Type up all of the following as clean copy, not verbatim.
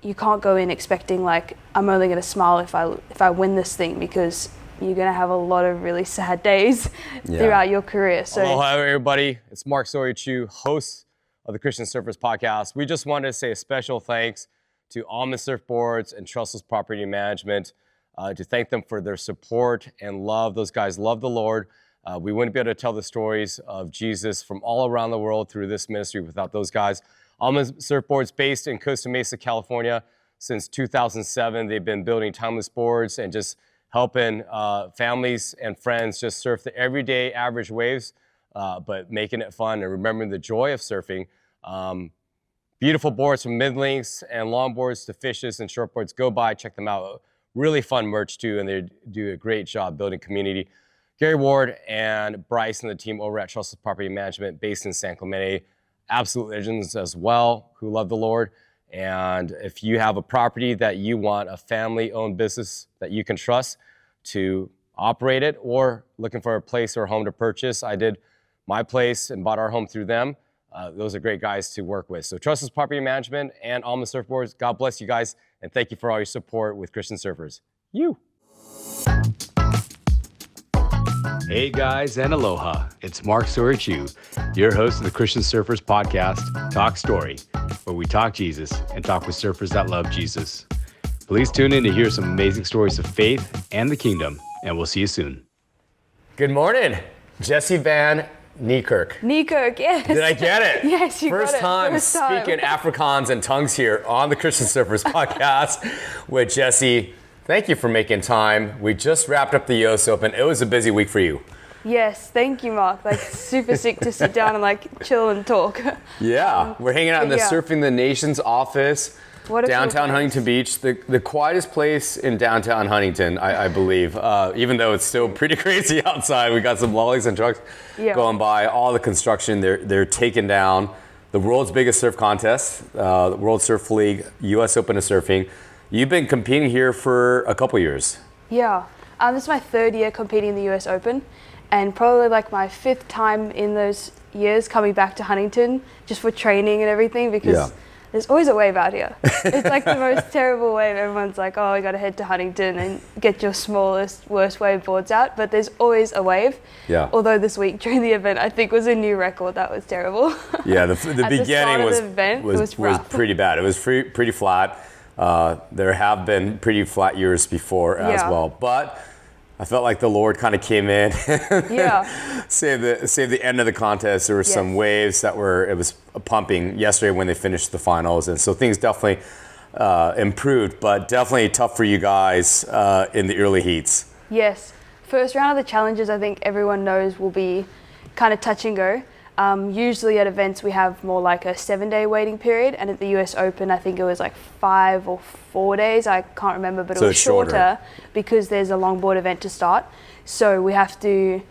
you can't go in expecting like I'm only going to smile if I win this thing, because you're going to have a lot of really sad days throughout your career. So hello everybody, it's Mark Sawyer-Chu, host of the Christian Surfers podcast. We just wanted to say a special thanks to Almond Surfboards and Trustless Property Management, to thank them for their support and love. Those guys love the Lord. We wouldn't be able to tell the stories of Jesus from all around the world through this ministry without those guys. Almond Surfboards, based in Costa Mesa, California, since 2007. They've been building timeless boards and just helping families and friends just surf the everyday average waves, but making it fun and remembering the joy of surfing. Beautiful boards from mid-lengths and longboards to fishes and shortboards. Go by, check them out. Really fun merch too, and they do a great job building community. Gary Ward and Bryce and the team over at Trustless Property Management, based in San Clemente, absolute legends as well, who love the Lord. And if you have a property that you want a family-owned business that you can trust to operate it, or looking for a place or home to purchase, I did my place and bought our home through them. Those are great guys to work with. So Trustless Property Management and Almond Surfboards, God bless you guys, and thank you for all your support with Christian Surfers. Hey guys, and aloha. It's Mark Sawyer-Chu, your host of the Christian Surfers podcast, Talk Story, where we talk Jesus and talk with surfers that love Jesus. Please tune in to hear some amazing stories of faith and the kingdom, and we'll see you soon. Good morning, Jessie Van Niekerk. Niekerk, yes. Did I get it? Yes, you got it. First time speaking Afrikaans and tongues here on the Christian Surfers podcast with Jessie. Thank you for making time. We just wrapped up the US Open. It was a busy week for you. Yes, thank you, Mark. Like, super sick to sit down and like chill and talk. Yeah, we're hanging out in the Surfing the Nations office, downtown Huntington Beach, the quietest place in downtown Huntington, I believe. Even though it's still pretty crazy outside, we got some lollies and trucks going by. All the construction, they're taking down the world's biggest surf contest, the World Surf League, US Open of Surfing. You've been competing here for a couple years. Yeah, this is my third year competing in the US Open, and probably like my fifth time in those years coming back to Huntington just for training and everything, because there's always a wave out here. It's like the most terrible wave. Everyone's like, oh, you got to head to Huntington and get your smallest, worst wave boards out, but there's always a wave. Yeah. Although this week during the event, I think was a new record. That was terrible. Yeah, the beginning was pretty bad. It was pretty flat. There have been pretty flat years before as well, but I felt like the Lord kind of came in, saved the end of the contest. There were some waves it was pumping yesterday when they finished the finals, and so things definitely improved, but definitely tough for you guys in the early heats. Yes, first round of the challenges, I think everyone knows, will be kind of touch and go. Usually at events we have more like a 7-day waiting period, and at the US Open I think it was like 5 or 4 days, I can't remember, but it was shorter because there's a longboard event to start, so we have to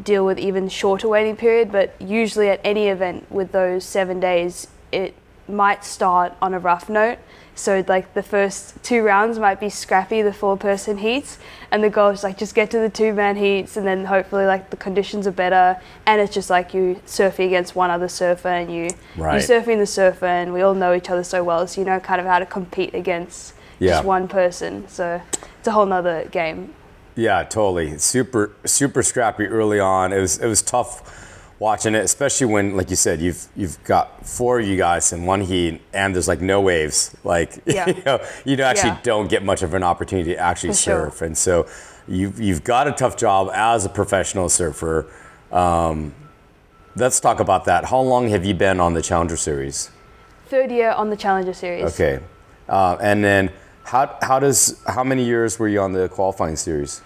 deal with even shorter waiting period. But usually at any event with those 7 days, it might start on a rough note. So like the first 2 rounds might be scrappy, the 4-person heats, and the goal is like just get to the 2-man heats, and then hopefully like the conditions are better, and it's just like you surfing against one other surfer, and you surfing the surfer, and we all know each other so well, so you know kind of how to compete against just one person. So it's a whole nother game. Yeah, totally. Super scrappy early on. It was tough watching it, especially when, like you said, you've got 4 of you guys in one heat, and there's like no waves. Like you actually don't get much of an opportunity to actually surf, and so you've got a tough job as a professional surfer. Let's talk about that. How long have you been on the Challenger Series? 3rd year on the Challenger Series. Okay, and then how many years were you on the qualifying series?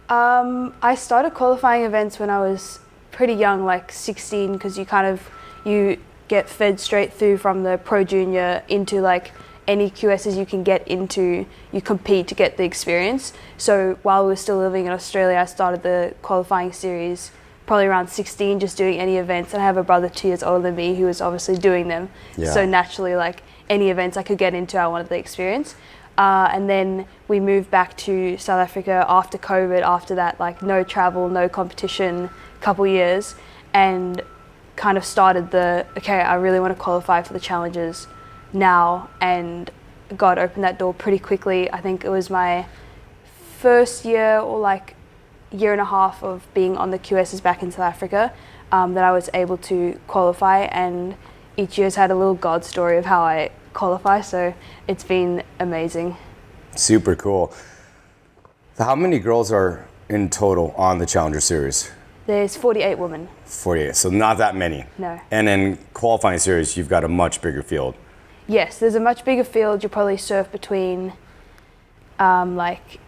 I started qualifying events when I was pretty young, like 16, because you get fed straight through from the Pro Junior into like any QSs you can get into. You compete to get the experience. So while we were still living in Australia, I started the qualifying series probably around 16, just doing any events. And I have a brother 2 years older than me who was obviously doing them. So naturally, like any events I could get into, I wanted the experience. And then we moved back to South Africa after COVID. After that, like no travel, no competition, couple years, and kind of started I really want to qualify for the challenges now, and God opened that door pretty quickly. I think it was my first year or like year and a half of being on the QSs back in South Africa that I was able to qualify, and each year's had a little God story of how I qualify, so it's been amazing. Super cool. So how many girls are in total on the Challenger Series? There's 48 women. 48, so not that many. No. And in qualifying series, you've got a much bigger field. Yes, there's a much bigger field. You'll probably surf between like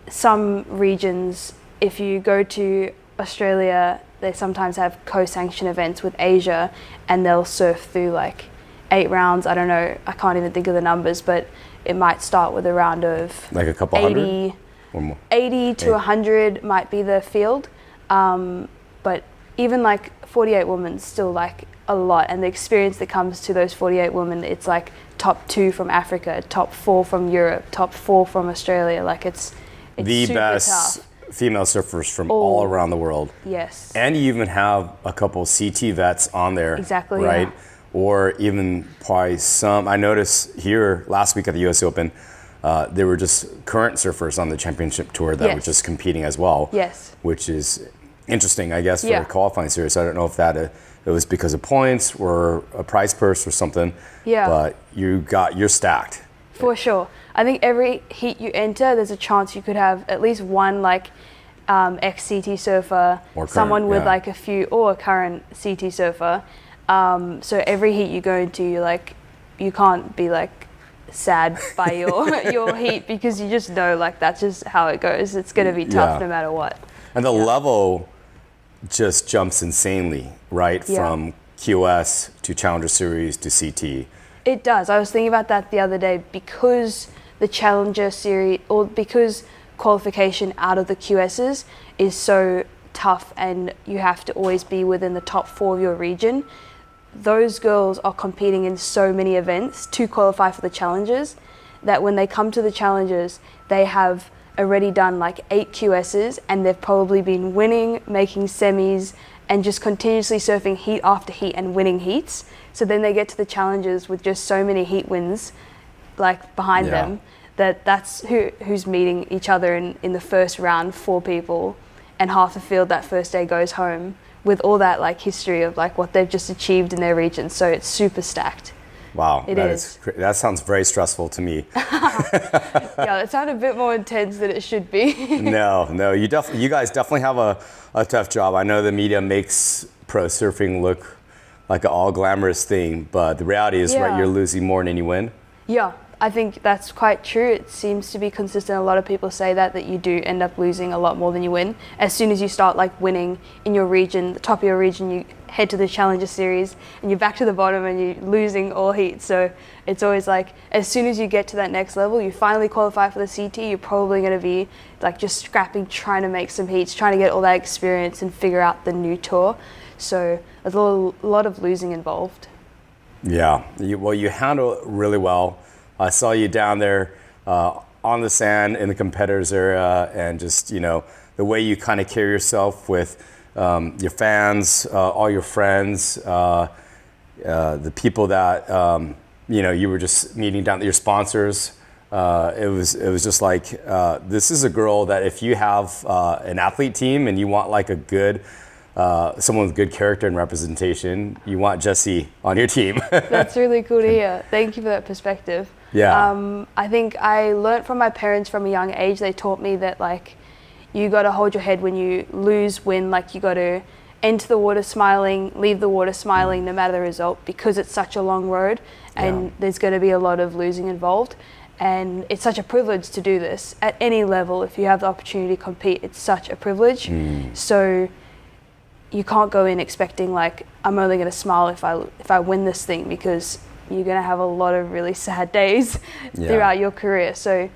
some regions. If you go to Australia, they sometimes have co-sanctioned events with Asia, and they'll surf through like 8 rounds. I don't know, I can't even think of the numbers, but it might start with a round of like a couple 80, hundred? Or more? 80 to 100 might be the field. But even like 48 women, still like a lot. And the experience that comes to those 48 women, it's like top 2 from Africa, top 4 from Europe, top 4 from Australia. Like it's the super best tough. Female surfers from all around the world. Yes. And you even have a couple CT vets on there. Exactly, right? yeah. Or even probably some, I noticed here last week at the US Open, there were just current surfers on the championship tour that were just competing as well. Yes. Which is interesting, I guess, for a qualifying series. I don't know if that it was because of points or a prize purse or something. Yeah. But you're stacked. For sure. I think every heat you enter, there's a chance you could have at least one like ex-CT surfer, Or current, someone with like a few, or a current CT surfer. So every heat you go into, you can't be like sad by your heat, because you just know like that's just how it goes. It's going to be tough no matter what. And the level just jumps insanely, right? Yeah. From QS to Challenger Series to CT. It does. I was thinking about that the other day, because the Challenger Series, or because qualification out of the QSs is so tough and you have to always be within the top 4 of your region. Those girls are competing in so many events to qualify for the Challengers, that when they come to the Challengers, they have already done like 8 QSs, and they've probably been winning, making semis, and just continuously surfing heat after heat and winning heats. So then they get to the Challengers with just so many heat wins like behind them, that's who's meeting each other in the first round, 4 people, and half the field that first day goes home with all that like history of like what they've just achieved in their region. So it's super stacked. Wow, It is. That sounds very stressful to me. Yeah, it sounded a bit more intense than it should be. No, you guys definitely have a tough job. I know the media makes pro surfing look like an all glamorous thing, but the reality is, right, you're losing more than you win. Yeah, I think that's quite true. It seems to be consistent. A lot of people say that you do end up losing a lot more than you win. As soon as you start like winning in your region, the top of your region, you head to the Challenger Series and you're back to the bottom and you're losing all heat. So it's always like, as soon as you get to that next level, you finally qualify for the CT, you're probably going to be like just scrapping, trying to make some heats, trying to get all that experience and figure out the new tour. So there's a lot of losing involved. Yeah, you handle it really well. I saw you down there on the sand in the competitors area, and just, the way you kind of carry yourself with your fans, all your friends, the people that, you were just meeting down, your sponsors. It was just like, this is a girl that if you have an athlete team and you want like a good, someone with good character and representation, you want Jessie on your team. That's really cool to hear. Thank you for that perspective. Yeah. I think I learned from my parents from a young age. They taught me that like you got to hold your head when you lose, win. Like you got to enter the water smiling, leave the water smiling, no matter the result, because it's such a long road and there's going to be a lot of losing involved. And it's such a privilege to do this at any level. If you have the opportunity to compete, it's such a privilege. So you can't go in expecting like I'm only going to smile if I win this thing, because you're going to have a lot of really sad days throughout your career. So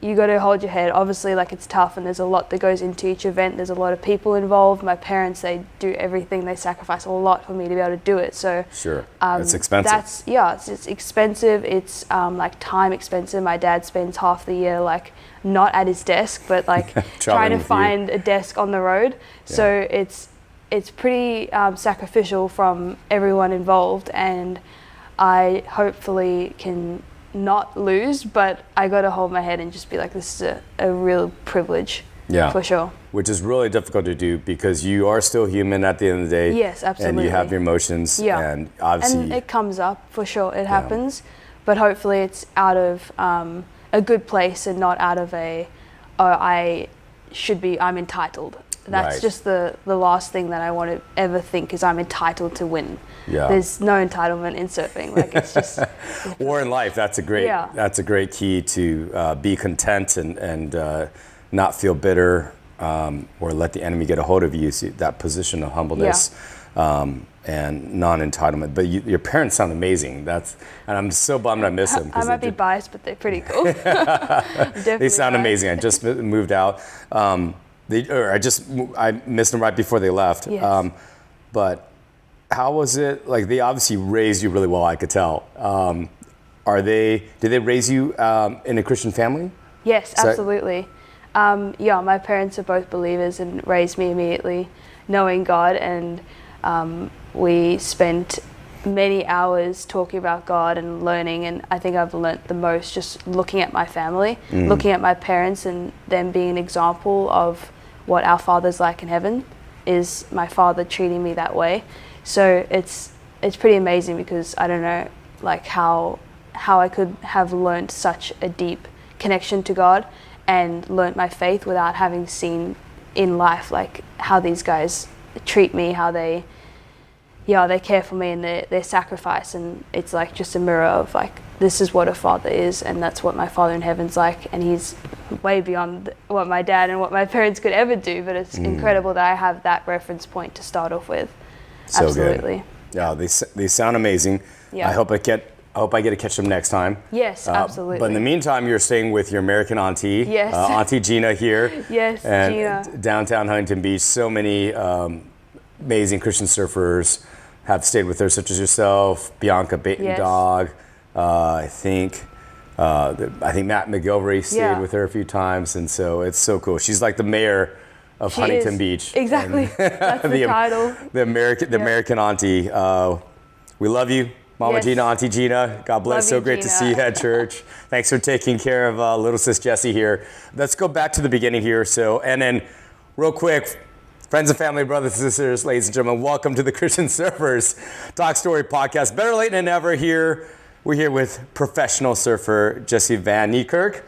you got to hold your head. Obviously, like, it's tough and there's a lot that goes into each event. There's a lot of people involved. My parents, they do everything. They sacrifice a lot for me to be able to do it. So sure, it's expensive. It's expensive. It's like time expensive. My dad spends half the year like not at his desk, but like trying to find a desk on the road. So it's pretty sacrificial from everyone involved, and I hopefully can not lose, but I got to hold my head and just be like, this is a real privilege. Yeah. For sure. Which is really difficult to do because you are still human at the end of the day. Yes, absolutely. And you have your emotions. Yeah. And obviously. And it comes up, for sure. It happens. But hopefully it's out of a good place and not out of I'm entitled. That's Right. just the last thing that I want to ever think is I'm entitled to win. Yeah. There's no entitlement in surfing. Like it's just. Or in life, that's a great key to be content and not feel bitter or let the enemy get a hold of you. See, that position of humbleness and non-entitlement. But your parents sound amazing. And I'm so bummed I miss them. I might be biased, but they're pretty cool. They sound amazing. I just moved out. I missed them right before they left. Yes. But how was it? Like, they obviously raised you really well, I could tell. Did they raise you in a Christian family? Yes, absolutely. My parents are both believers and raised me immediately knowing God, and we spent many hours talking about God and learning, and I think I've learnt the most just looking at my family, looking at my parents and them being an example of what our Father's like in heaven is my father treating me that way. So it's pretty amazing because I don't know like how I could have learnt such a deep connection to God and learnt my faith without having seen in life like how these guys treat me, how they care for me and their sacrifice, and it's like just a mirror of like this is what a father is, and that's what my Father in heaven's like, and he's way beyond what my dad and what my parents could ever do, but it's incredible that I have that reference point to start off with. So absolutely. Good. Yeah, they sound amazing. Yeah. I hope I get to catch them next time. Yes, absolutely. But in the meantime, you're staying with your American auntie. Yes. Auntie Gina here. Yes, and Gina. Downtown Huntington Beach. So many amazing Christian surfers have stayed with her, such as yourself, Bianca Bait and Dog. I think Matt McGilvery stayed with her a few times, and so it's so cool. She's like the mayor of Huntington Beach. Exactly. That's the title. The American auntie. We love you, Mama Gina, Auntie Gina. God bless. Love so you, great Gina. to see you at church. Thanks for taking care of little sis Jessie here. Let's go back to the beginning here. So, and then real quick, friends and family, brothers and sisters, ladies and gentlemen, welcome to the Christian Surfers Talk Story Podcast. Better late than never here. We're here with professional surfer Jessie Van Niekerk.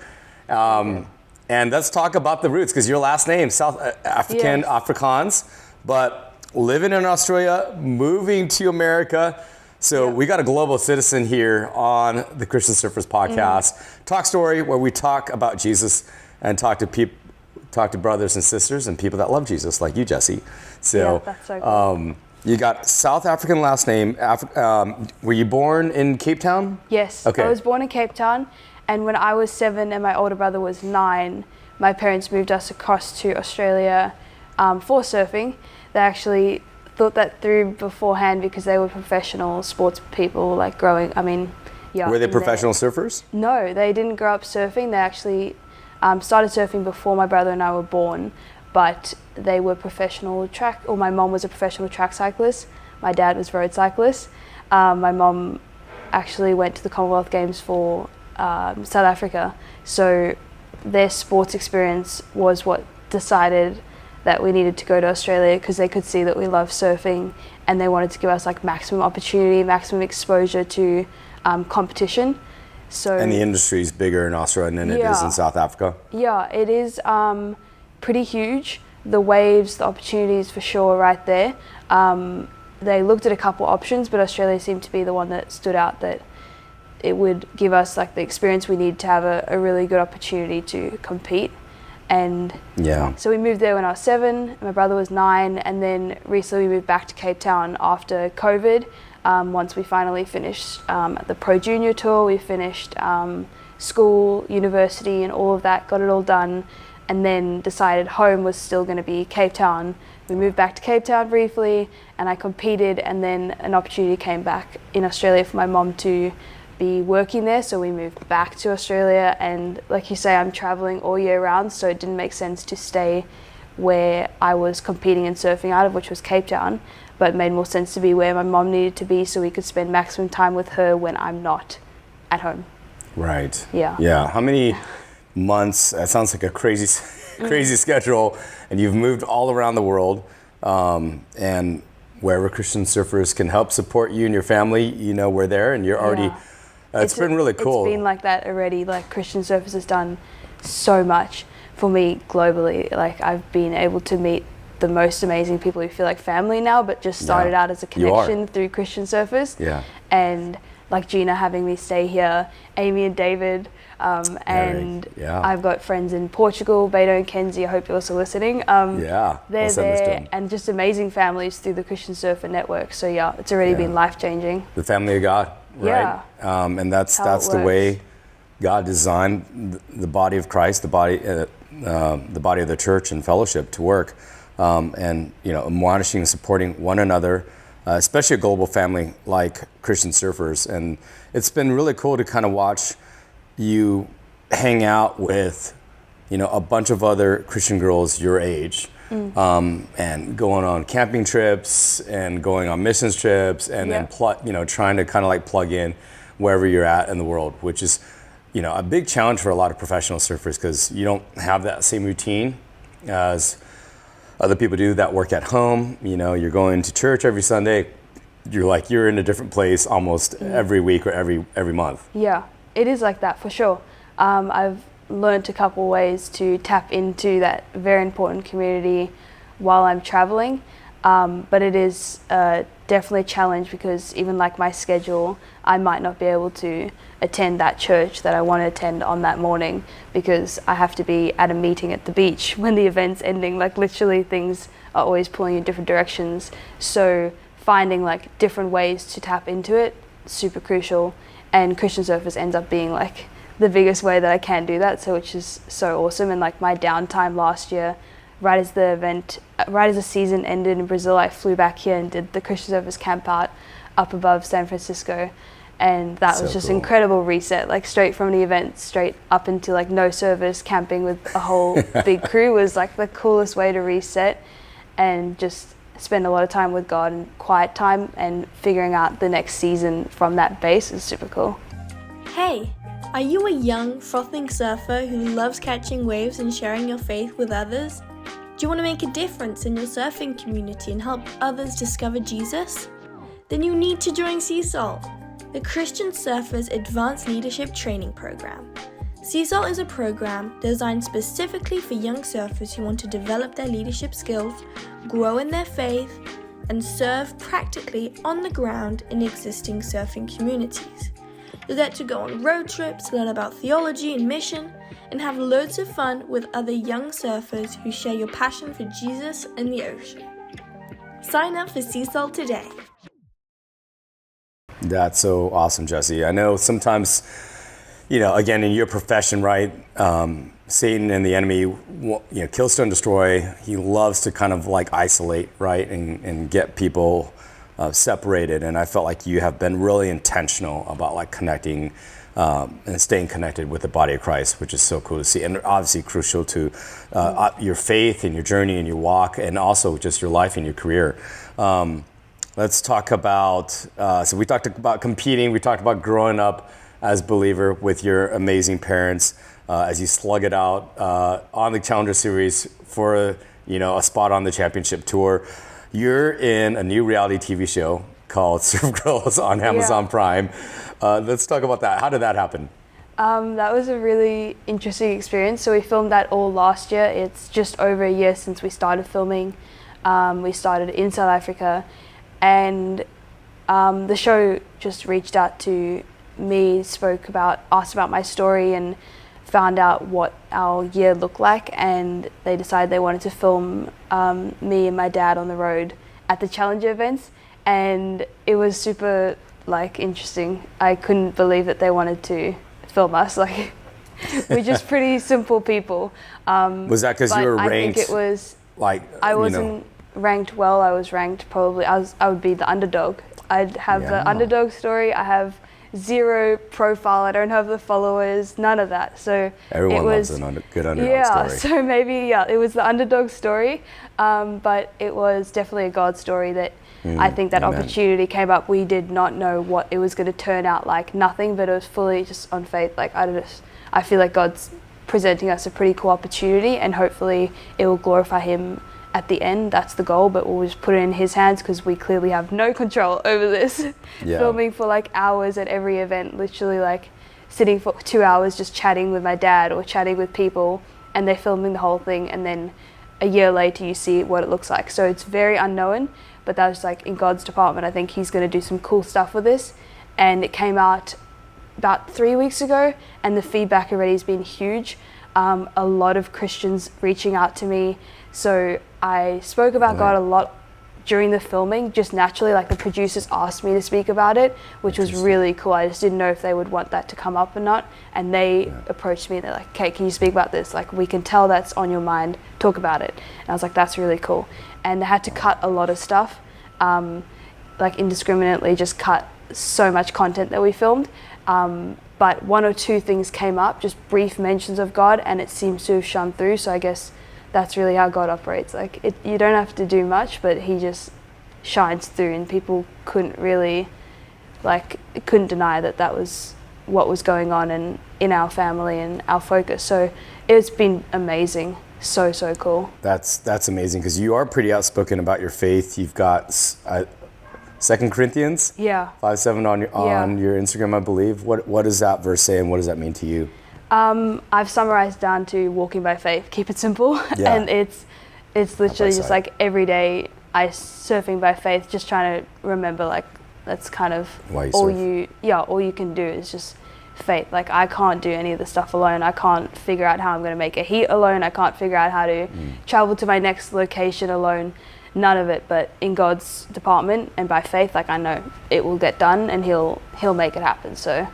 And let's talk about the roots, because your last name, South African, Afrikaans, but living in Australia, moving to America. So we got a global citizen here on the Christian Surfers Podcast. Talk Story, where we talk about Jesus and talk to brothers and sisters and people that love Jesus, like you, Jessie. So, that's so cool. You got South African last name. Were you born in Cape Town? Yes, Okay. I was born in Cape Town, and when I was 7 and my older brother was 9, my parents moved us across to Australia for surfing. They actually thought that through beforehand because they were professional sports people, like growing, Were they professional surfers? No, they didn't grow up surfing. They actually started surfing before my brother and I were born, but they were professional my mom was a professional track cyclist. My dad was road cyclist. My mom actually went to the Commonwealth Games for South Africa. So their sports experience was what decided that we needed to go to Australia, because they could see that we love surfing and they wanted to give us like maximum opportunity, maximum exposure to competition. So, And the industry is bigger in Australia than it is in South Africa? Yeah, it is pretty huge. The waves, the opportunities for sure right there. They looked at a couple options, but Australia seemed to be the one that stood out, that it would give us like the experience we need to have a really good opportunity to compete. And so we moved there when I was 7, my brother was 9, and then recently we moved back to Cape Town after COVID. Once we finally finished the Pro Junior Tour, we finished school, university and all of that, got it all done, and then decided home was still going to be Cape Town. We moved back to Cape Town briefly and I competed, and then an opportunity came back in Australia for my mom to be working there, so we moved back to Australia. And like you say, I'm traveling all year round, so it didn't make sense to stay where I was competing and surfing out of, which was Cape Town, but it made more sense to be where my mom needed to be so we could spend maximum time with her when I'm not at home. Right. Yeah. Yeah. How many months? That sounds like a crazy schedule. And you've moved all around the world. And wherever Christian surfers can help support you and your family, you know, we're there, and you're already. It's been really cool. It's been like that already. Like Christian Surfers has done so much for me globally. Like I've been able to meet the most amazing people who feel like family now, but just started out as a connection through Christian Surfers. Yeah. And like Gina having me stay here, Amy and David, and I've got friends in Portugal, Beto and Kenzie. I hope you're also listening. They're there, and just amazing families through the Christian Surfer Network. So yeah, it's already been life changing. The family of God, right? Yeah. And that's the way God designed the body of Christ, the body of the church and fellowship to work, and you know, admonishing and supporting one another. Especially a global family like Christian Surfers. And it's been really cool to kind of watch you hang out with, you know, a bunch of other Christian girls your age, and going on camping trips and going on missions trips, and then trying to kind of like plug in wherever you're at in the world, which is, you know, a big challenge for a lot of professional surfers, because you don't have that same routine as other people do that work at home. You know, you're going to church every Sunday. You're in a different place almost every week or every month. Yeah, it is like that for sure. I've learned a couple ways to tap into that very important community while I'm traveling. But it is definitely a challenge, because even like my schedule, I might not be able to attend that church that I want to attend on that morning, because I have to be at a meeting at the beach when the event's ending. Like literally things are always pulling in different directions. So finding like different ways to tap into it, super crucial. And Christian Surfers ends up being like the biggest way that I can do that, so which is so awesome. And like my downtime last year, right as the season ended in Brazil, I flew back here and did the Christian Surfers camp out up above San Francisco. And that was just incredible reset, like straight from the event, straight up into like no service, camping with a whole big crew was like the coolest way to reset and just spend a lot of time with God and quiet time, and figuring out the next season from that base is super cool. Hey, are you a young, frothing surfer who loves catching waves and sharing your faith with others? Do you want to make a difference in your surfing community and help others discover Jesus? Then you need to join Sea Salt, the Christian Surfers Advanced Leadership Training Program. Sea Salt is a program designed specifically for young surfers who want to develop their leadership skills, grow in their faith, and serve practically on the ground in existing surfing communities. You'll get to go on road trips, learn about theology and mission, and have loads of fun with other young surfers who share your passion for Jesus and the ocean. Sign up for Sea Salt today. That's so awesome, Jessie. I know sometimes, you know, again, in your profession, right, Satan and the enemy, you know, kill, steal, and destroy. He loves to kind of like isolate, right, and get people separated. And I felt like you have been really intentional about like connecting and staying connected with the body of Christ, which is so cool to see, and obviously crucial to your faith and your journey and your walk, and also just your life and your career. Let's talk about, so we talked about competing, we talked about growing up as a believer with your amazing parents as you slug it out on the Challenger Series for a spot on the championship tour. You're in a new reality TV show called Surf Girls on Amazon Prime. Let's talk about that. How did that happen? That was a really interesting experience. So we filmed that all last year. It's just over a year since we started filming. We started in South Africa, and the show just reached out to me, asked about my story, and found out what our year looked like, and they decided they wanted to film me and my dad on the road at the Challenger events, and it was super interesting. I couldn't believe that they wanted to film us. We're just pretty simple people. Was that because you were ranked? I think it was I wasn't ranked well. I was ranked probably. I would be the underdog. I'd have the underdog story. I have zero profile. I don't have the followers. None of that. So everyone loves a good underdog story. So maybe it was the underdog story, but it was definitely a God story that I think that Amen. opportunity came up. We did not know what it was going to turn out like, nothing, but it was fully just on faith. Like I feel like God's presenting us a pretty cool opportunity, and hopefully it will glorify him at the end. That's the goal, but we'll just put it in his hands because we clearly have no control over this. Yeah. Filming for like hours at every event, literally like sitting for 2 hours just chatting with my dad or chatting with people, and they're filming the whole thing, and then a year later you see what it looks like. So it's very unknown, but that was like in God's department. I think he's going to do some cool stuff with this, and it came out about 3 weeks ago, and the feedback already has been huge. A lot of Christians reaching out to me. So I spoke about God a lot during the filming, just naturally, like the producers asked me to speak about it, which was really cool. I just didn't know if they would want that to come up or not. And they approached me, they're like, okay, can you speak about this? Like, we can tell that's on your mind, talk about it. And I was like, that's really cool. And they had to cut a lot of stuff, like indiscriminately just cut so much content that we filmed. But one or two things came up, just brief mentions of God, and it seems to have shone through. So I guess that's really how God operates. Like, you don't have to do much, but he just shines through, and people couldn't really, couldn't deny that that was what was going on in our family and our focus. So it's been amazing. So cool. That's amazing, because you are pretty outspoken about your faith. You've got 2 Corinthians 5:7 on your Instagram, I believe. What does that verse say, and what does that mean to you? I've summarized down to walking by faith. Keep it simple. Yeah. And it's literally just like every day I surfing by faith, just trying to remember, like, that's kind of all you can do is just faith. Like, I can't do any of the stuff alone. I can't figure out how I'm going to make a heat alone. I can't figure out how to travel to my next location alone. None of it. But in God's department and by faith, like, I know it will get done, and he'll make it happen. So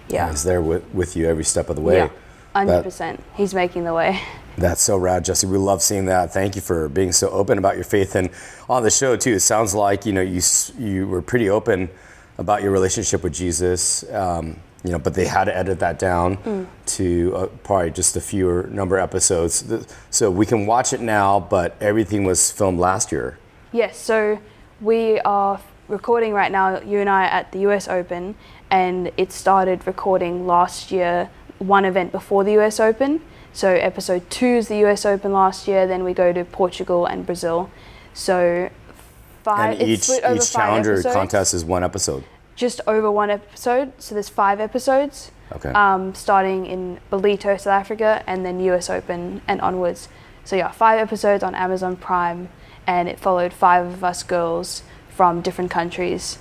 yeah, he's there with you every step of the way. Yeah, 100%. He's making the way. That's so rad, Jessie. We love seeing that. Thank you for being so open about your faith. And on the show too, it sounds like you were pretty open about your relationship with Jesus. But they had to edit that down to probably just a fewer number of episodes. So we can watch it now, but everything was filmed last year. Yes, so we are recording right now, you and I, at the US Open, and it started recording last year, one event before the US Open. So episode 2 is the US Open last year, then we go to Portugal and Brazil. So And each challenger contest is one episode. Just over one episode, so there's 5 episodes. Okay. Starting in Belito, South Africa, and then US Open and onwards. So yeah, 5 episodes on Amazon Prime, and it followed 5 of us girls from different countries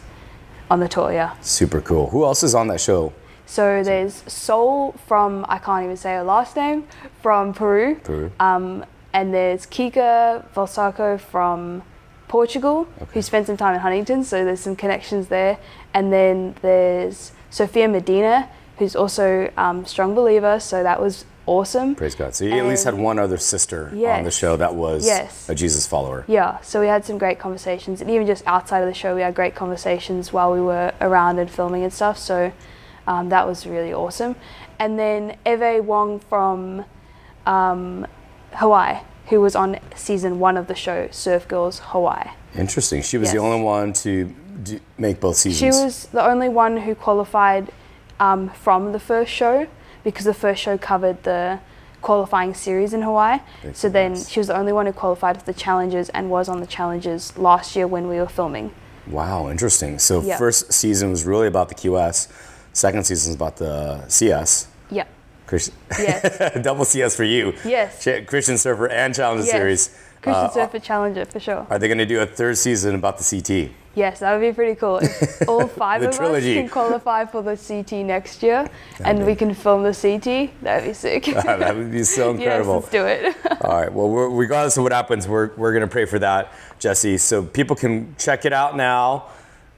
on the tour. Yeah. Super cool. Who else is on that show? So there's Sol from, I can't even say her last name, from Peru. And there's Kika Valsaco from Portugal, who spent some time in Huntington, so there's some connections there. And then there's Sophia Medina, who's also strong believer, so that was awesome. Praise God. So you at least had one other sister on the show that was a Jesus follower. Yeah, so we had some great conversations, and even just outside of the show we had great conversations while we were around and filming and stuff, so that was really awesome. And then Eve Wong from Hawaii, who was on season 1 of the show, Surf Girls Hawaii. Interesting. She was the only one to make both seasons. She was the only one who qualified from the first show, because the first show covered the qualifying series in Hawaii. So then she was the only one who qualified for the challenges and was on the challenges last year when we were filming. Wow, interesting. So first season was really about the QS. Second season is about the CS. Yeah. Yes. Double CS for you. Yes. Christian Surfer and Challenger Series. Christian Surfer Challenger for sure. Are they going to do a 3rd season about the CT? Yes, that would be pretty cool. If all 5 of us can qualify for the CT next year, and we can film the CT, that would be sick. That would be so incredible. Yes, let's do it. All right. Well, regardless of what happens, we're going to pray for that, Jessie. So people can check it out now.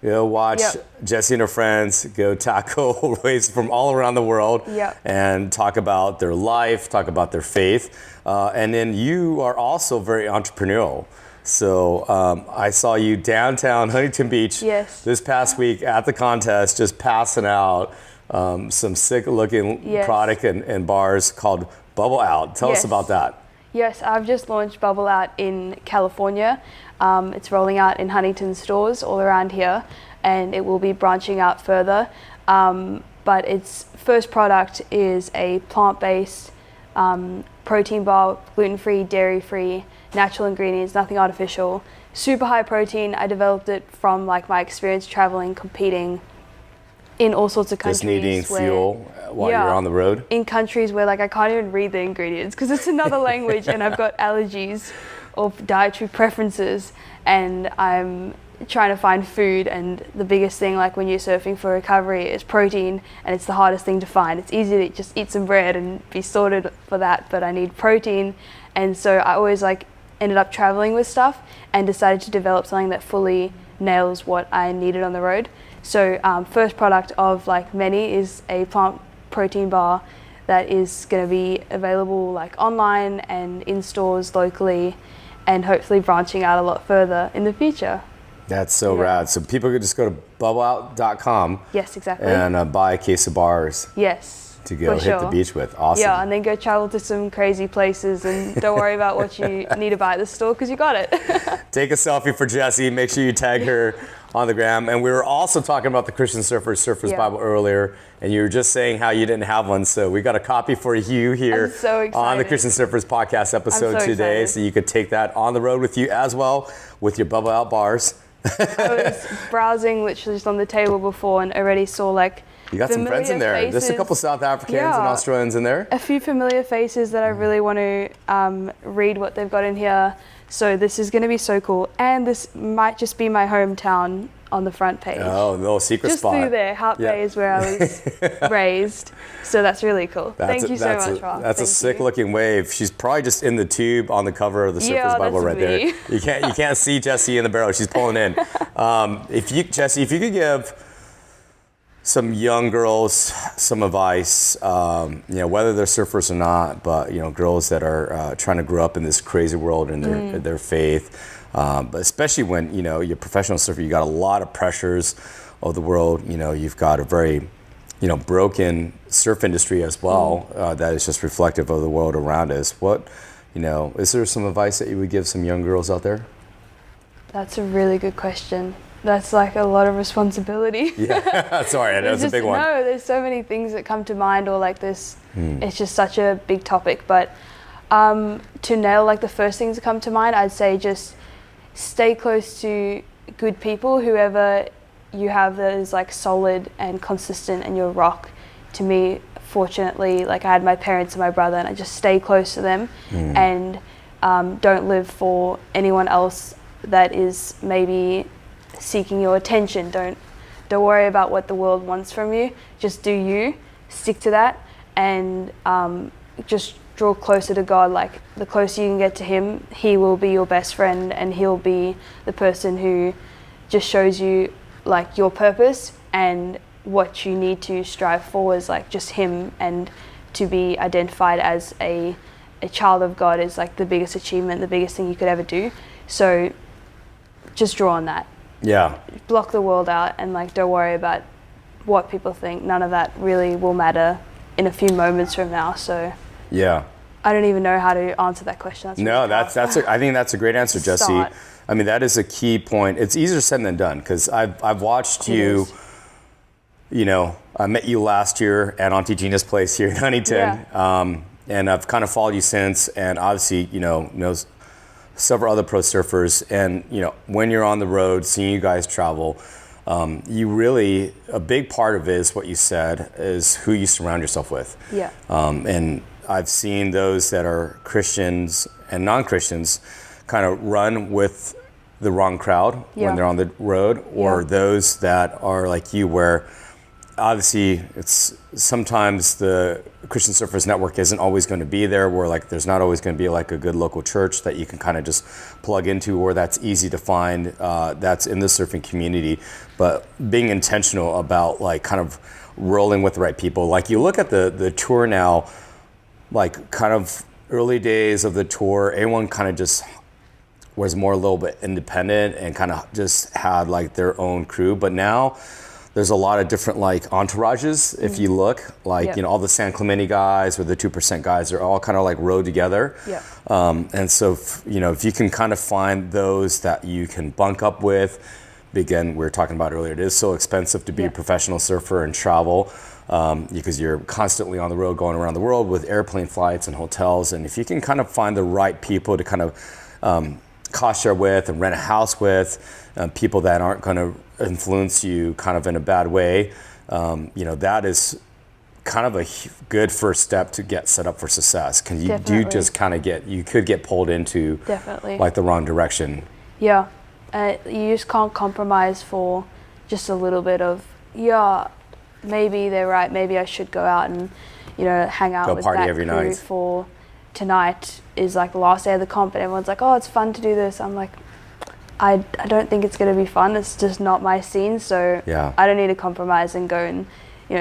Watch Jessie and her friends go tackle waves from all around the world and talk about their life, talk about their faith. And then you are also very entrepreneurial. So I saw you downtown Huntington Beach this past week at the contest, just passing out some sick looking product and bars called Bubble Out. Tell us about that. Yes, I've just launched Bubble Out in California. It's rolling out in Huntington stores all around here, and it will be branching out further. But its first product is a plant-based protein bar, gluten-free, dairy-free, natural ingredients, nothing artificial, super high protein. I developed it from like my experience traveling, competing in all sorts of countries. Just needing fuel while you're on the road? In countries where like I can't even read the ingredients because it's another language and I've got allergies or dietary preferences, and I'm trying to find food, and the biggest thing like when you're surfing for recovery is protein, and it's the hardest thing to find. It's easy to just eat some bread and be sorted for that, but I need protein, and so I always like ended up traveling with stuff and decided to develop something that fully nails what I needed on the road. So first product of like many is a plant protein bar that is going to be available like online and in stores locally, and hopefully branching out a lot further in the future. That's so rad. So people could just go to bubbleout.com. Yes, exactly. And buy a case of bars. Yes. To go hit the beach with. Awesome. Yeah, and then go travel to some crazy places, and don't worry about what you need to buy at the store because you got it. Take a selfie for Jessie. Make sure you tag her on the gram. And we were also talking about the Christian Surfer's Bible earlier, and you were just saying how you didn't have one. So we got a copy for you here on the Christian Surfer's podcast episode today. Excited. So you could take that on the road with you as well with your Bubble Out bars. I was browsing literally just on the table before and already saw like you got some friends in there. Faces. There's a couple South Africans and Australians in there. A few familiar faces that I really want to read what they've got in here. So this is going to be so cool. And this might just be my hometown on the front page. Oh, a little secret just spot. Just through there. Hout Bay is where I was raised. So that's really cool. Thank you so much, Rob. That's a sick looking wave. She's probably just in the tube on the cover of the Surfer's Bible right there. You can't see Jessie in the barrel. She's pulling in. Jessie, if you could give some young girls some advice, whether they're surfers or not, but girls that are trying to grow up in this crazy world in their faith, but especially when you're a professional surfer, you got a lot of pressures of the world. You've got a very broken surf industry as well, that is just reflective of the world around us. Is there some advice that you would give some young girls out there? That's a really good question. That's like a lot of responsibility. Yeah, sorry, that's a big one. No, there's so many things that come to mind, or like this, it's just such a big topic. But to nail like the first things that come to mind, I'd say just stay close to good people, whoever you have that is like solid and consistent and your rock. To me, fortunately, like I had my parents and my brother, and I just stay close to them and don't live for anyone else that is maybe seeking your attention. Don't worry about what the world wants from you. Just do you, stick to that, and just draw closer to God. Like the closer you can get to him, he will be your best friend, and he'll be the person who just shows you like your purpose and what you need to strive for is like just him. And to be identified as a child of God is like the biggest achievement, the biggest thing you could ever do. So just draw on that. Yeah. Block the world out and like don't worry about what people think. None of that really will matter in a few moments from now. So yeah. I don't even know how to answer that question. I think that's a great answer, Jessie. I mean, that is a key point. It's easier said than done because I've watched you. I met you last year at Auntie Gina's place here in Huntington, and I've kind of followed you since. And obviously, knows several other pro surfers. And when you're on the road, seeing you guys travel, you really, a big part of it is what you said is who you surround yourself with. Yeah. And I've seen those that are Christians and non-Christians kind of run with the wrong crowd when they're on the road, or those that are like you, where obviously it's sometimes the Christian Surfers Network isn't always going to be there, where like there's not always going to be like a good local church that you can kind of just plug into, or that's easy to find, that's in the surfing community. But being intentional about like kind of rolling with the right people. Like you look at the tour now, like kind of early days of the tour, everyone kind of just was more a little bit independent and kind of just had like their own crew. But now there's a lot of different like entourages. If you look, like, all the San Clemente guys or the 2% guys are all kind of like rowed together. Yeah. And so, if you can kind of find those that you can bunk up with, again, we were talking about earlier, it is so expensive to be a professional surfer and travel because you're constantly on the road going around the world with airplane flights and hotels. And if you can kind of find the right people to kind of cost share with and rent a house with, people that aren't going to influence you kind of in a bad way, that is kind of a good first step to get set up for success. Because you do just kind of you could get pulled into like the wrong direction. Yeah. You just can't compromise for just a little bit of, maybe they're right, maybe I should go out and, hang out with that every crew night. For tonight is like the last day of the comp, and everyone's like, oh, it's fun to do this. I'm like, I don't think it's going to be fun. It's just not my scene, so I don't need to compromise and go and,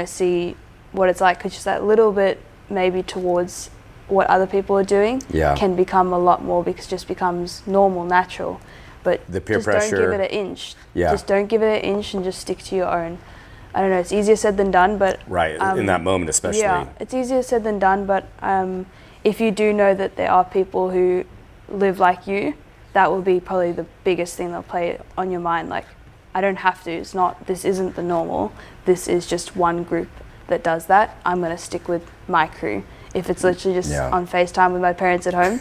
see what it's like, because just that little bit maybe towards what other people are doing can become a lot more, because it just becomes normal, natural. But the peer just pressure. don't give it an inch. Just don't give it an inch and just stick to your own. I don't know, it's easier said than done, but... Right, in that moment especially. Yeah, it's easier said than done, but if you do know that there are people who live like you, that will be probably the biggest thing that'll play on your mind. Like, I don't have to, this isn't the normal, this is just one group that does that. I'm going to stick with my crew. If it's literally just on FaceTime with my parents at home,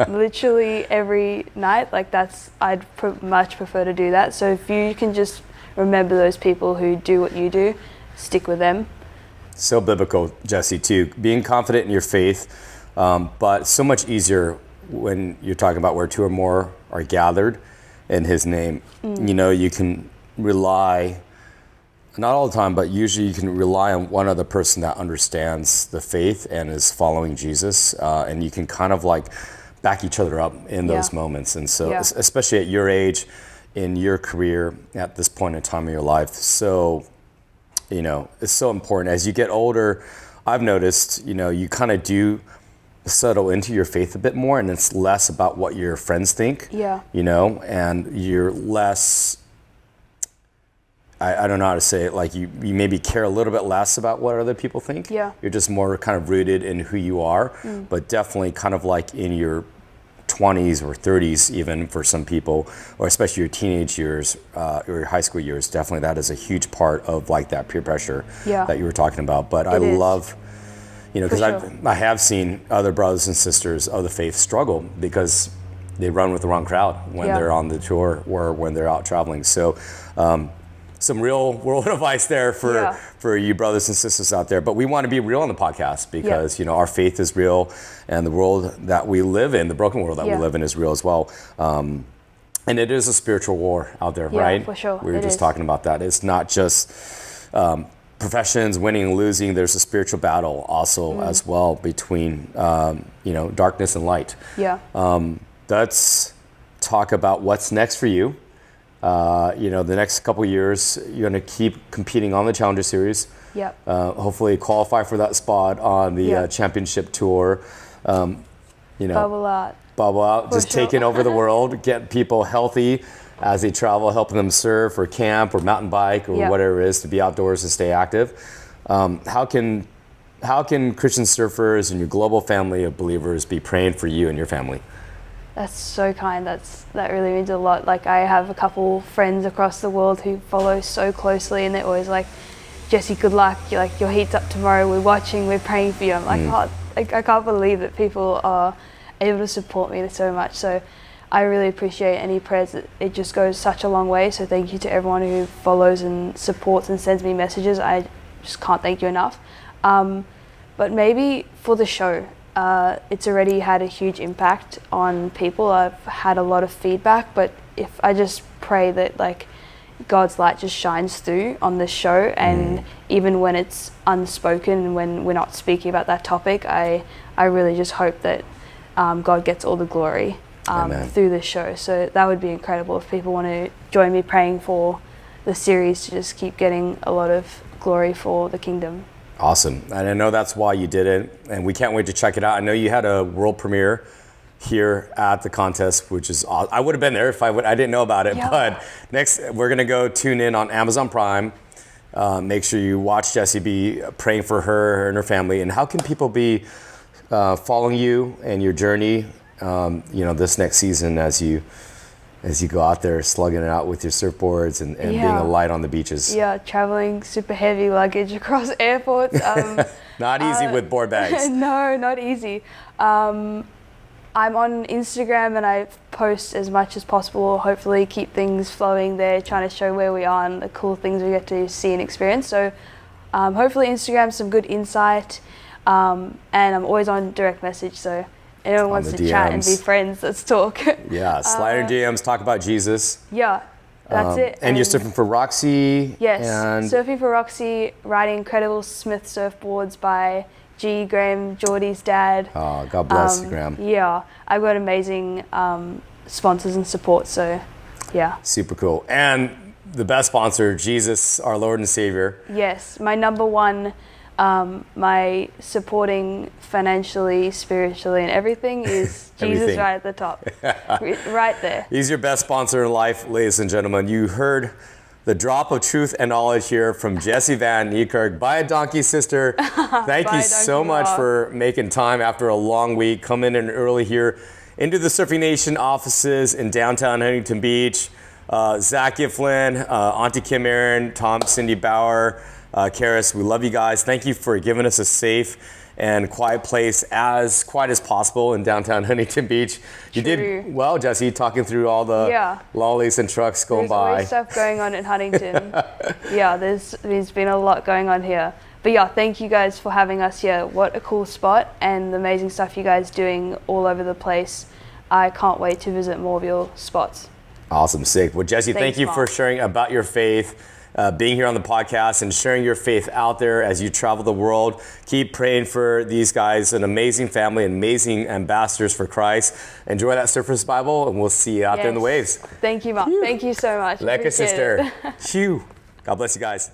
literally every night, like I'd much prefer to do that. So if you can just remember those people who do what you do, stick with them. So biblical, Jessie, too. Being confident in your faith, but so much easier when you're talking about where two or more are gathered in his name. You can rely, not all the time, but usually you can rely on one other person that understands the faith and is following Jesus, and you can kind of like back each other up in those moments. And so, especially at your age, in your career, at this point in time in your life, so, it's so important. As you get older, I've noticed, you kind of do settle into your faith a bit more, and it's less about what your friends think, and you're less... I don't know how to say it, like you maybe care a little bit less about what other people think. Yeah. You're just more kind of rooted in who you are, but definitely kind of like in your 20s or 30s even for some people, or especially your teenage years or your high school years, definitely that is a huge part of like that peer pressure that you were talking about. But I love, because I have seen other brothers and sisters of the faith struggle because they run with the wrong crowd when they're on the tour or when they're out traveling. So, some real world advice there for you brothers and sisters out there. But we want to be real on the podcast because, our faith is real, and the world that we live in, the broken world that we live in, is real as well. And it is a spiritual war out there, right? For sure. We were just talking about that. It's not just professions, winning and losing. There's a spiritual battle also as well between, darkness and light. Yeah. Let's talk about what's next for you. The next couple of years, you're going to keep competing on the Challenger Series. Yep. Hopefully qualify for that spot on the championship tour. Bubble out. Just taking over the world, get people healthy as they travel, helping them surf or camp or mountain bike or whatever it is to be outdoors and stay active. How can Christian surfers and your global family of believers be praying for you and your family? That's so kind. That really means a lot. Like, I have a couple friends across the world who follow so closely, and they're always like, Jessie, good luck. Your heat's up tomorrow. We're watching. We're praying for you. I'm like, I can't believe that people are able to support me so much. So I really appreciate any prayers. It just goes such a long way. So thank you to everyone who follows and supports and sends me messages. I just can't thank you enough. But maybe for the show, it's already had a huge impact on people. I've had a lot of feedback, but if I just pray that like God's light just shines through on this show, and even when it's unspoken and when we're not speaking about that topic, I really just hope that God gets all the glory through this show. So that would be incredible if people want to join me praying for the series to just keep getting a lot of glory for the kingdom. Awesome. And I know that's why you did it, and we can't wait to check it out. I know you had a world premiere here at the contest, which is awesome. I would have been there if I didn't know about it. But next, we're going to go tune in on Amazon Prime Make sure you watch Jessie, be praying for her and her family. And how can people be following you and your journey, this next season as you go out there slugging it out with your surfboards and being a light on the beaches? Yeah, traveling super heavy luggage across airports. Not easy with board bags. No, not easy. I'm on Instagram and I post as much as possible, hopefully keep things flowing there, trying to show where we are and the cool things we get to see and experience. So hopefully Instagram, some good insight, and I'm always on direct message, so anyone wants to chat and be friends, let's talk. Yeah, slide in DMs, talk about Jesus. Yeah, that's it. And you're surfing for Roxy. Yes, and surfing for Roxy, riding incredible Smith surfboards by G. Graham, Geordie's dad. Oh, God bless you, Graham. Yeah, I've got amazing sponsors and support, so yeah. Super cool. And the best sponsor, Jesus, our Lord and Savior. Yes, my number one, my supporting financially, spiritually, and everything is Jesus right at the top. Right there. He's your best sponsor in life, ladies and gentlemen. You heard the drop of truth and knowledge here from Jessie Van Niekerk. Buy a donkey, sister. Thank you so much for making time after a long week. Coming in early here into the Surfing Nation offices in downtown Huntington Beach. Zach Giflin, Auntie Kim Aaron, Tom, Cindy Bauer, Karis, we love you guys. Thank you for giving us a safe and quiet place, as quiet as possible in downtown Huntington Beach. You did well, Jessie, talking through all the lollies and trucks going by. There's always stuff going on in Huntington. Yeah, there's been a lot going on here. But yeah, thank you guys for having us here. What a cool spot and the amazing stuff you guys doing all over the place. I can't wait to visit more of your spots. Awesome, sick. Well, Jessie, Thanks, thank you for sharing about your faith, being here on the podcast and sharing your faith out there as you travel the world. Keep praying for these guys, an amazing family, amazing ambassadors for Christ. Enjoy that Surfer's Bible, and we'll see you out there in the waves. Thank you, Mark. Thank you so much. Lekker, sister. Phew. God bless you guys.